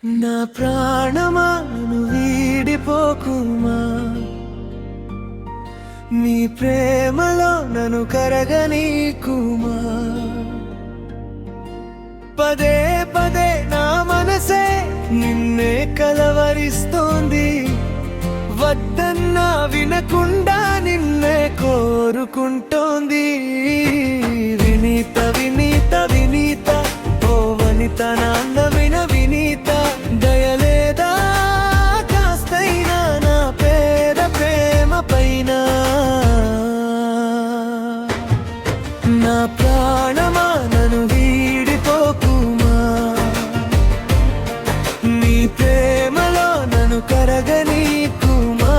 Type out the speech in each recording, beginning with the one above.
నా ప్రాణమా నన్ను వీడిపోకుమా, నీ ప్రేమలో నన్ను కరగనీకుమా. పదే పదే నా మనసే నిన్నే కలవరిస్తోంది, వద్దన్నా వినకుండా నిన్నే కోరుకుంటోంది. వినీత వినీత వినీత, ఓ వనిత నా అందమైన వినీత, దయలేదా కాస్తైనా నా పేద ప్రేమ పైన. నా ప్రాణమా నన్ను వీడిపోకుమా, నీ ప్రేమలో నన్ను కరగనీకుమా.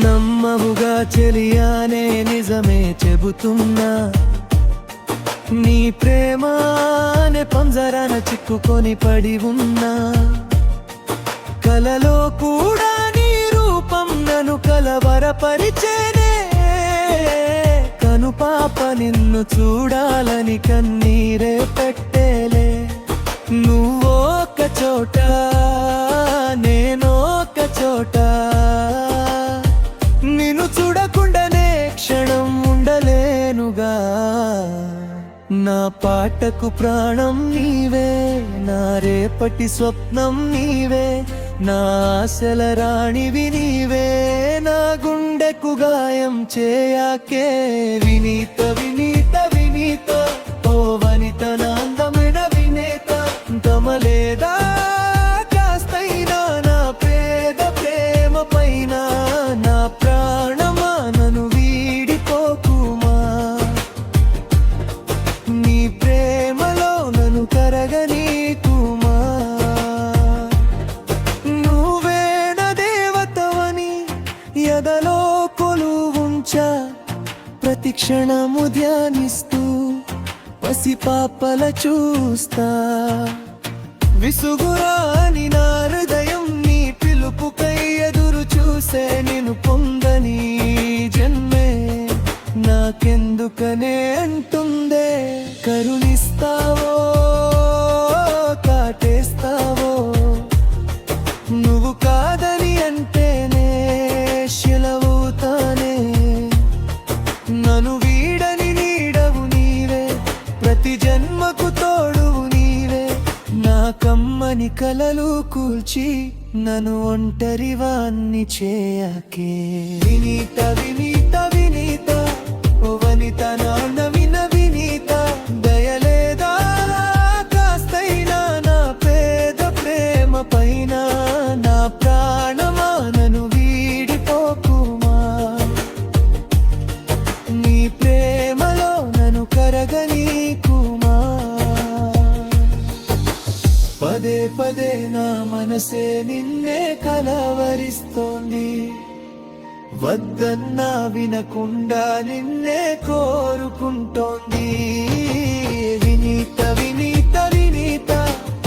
నమ్మవుగా చెలియానే నిజమే చెబుతున్నా, నీ ప్రేమానే పంజరాన చిక్కుకొని పడి ఉన్నా. కలలో కూడా నీ రూపం నన్ను కలవరపరిచేనే, కనుపాప నిన్ను చూడాలని కన్నీరే పెట్టేలే. నువ్వొక చోట నేనొక చోట, నిన్ను చూడకుండానే క్షణం ఉండలేనుగా. నా పాటకు ప్రాణం నీవే, నా రేపటి స్వప్నం నీవే, నా ఆశల రాణివి నీవే, నా గుండెకు గాయం చేయకే. వినీత వినీత వినీత, ఓ వనిత నా అందమైన వినీత, దమలేదా కాస్తైనా నా పేద ప్రేమ పైన. నా ప్రాణమా నన్ను వీడిపోకుమా, నీ ప్రేమలో నన్ను కరగనీకుమా. నువ్వే నా దేవతవని ఎదలో కొలువుంచా, ప్రతి క్షణము ధ్యానిస్తూ పసిపాపల చూస్తా. విసుగురాని నా హృదయం నీ పిలుపుకై ఎదురు చూసే, నిన్ను పొందని జన్మే నాకెందుకనే అంటుందే. కరుణిస్తావో కాటేస్తావో, నువ్వు కాదని అంటేనే శిలవుతానే. నన్ను వీడని నీడవు నీవే, ప్రతి జన్మకు తోడువు నీవే. నా కమ్మని కలలు కూల్చి నన్ను ఒంటరివాన్ని చేయకే. వినీత వినీత వినీత, ఓ వనిత నా అందమైన వినీత, దయలేదా కాస్తైనా నా పేద ప్రేమ పైన. నా ప్రాణమా నన్ను వీడిపోకుమా, నీ ప్రేమలో నన్ను కరగనీకుమా. పదే పదే నా మనసే నిన్నే కలవరిస్తోంది, వద్దన్నా వినకుండా నిన్నే కోరుకుంటోంది. వినీత వినీత వినీత,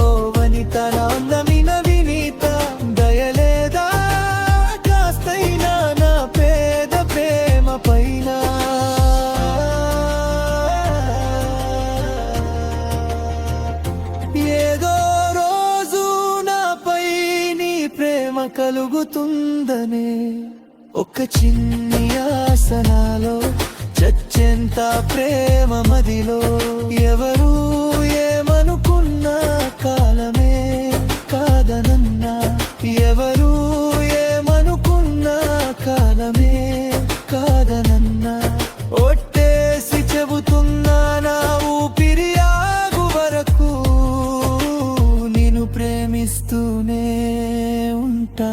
ఓ వనిత నా అందమైన వినీత, దయలేదా కాస్తైనా నా పేద ప్రేమ పైన. ఏదో రోజు నాపై నీ ప్రేమ కలుగుతుందనే, ఒక చిన్ని ఆసనాలో చచ్చెంత ప్రేమ మదిలో. ఎవరు ఏమనుకున్నా కాలమే కాదనన్నా, ఎవరు ఏమనుకున్నా కాలమే కాదనన్నా. ఒట్టేసి చెబుతున్నా నా ఊపిరి ఆగు వరకు, నిన్ను ప్రేమిస్తూనే ఉంటా.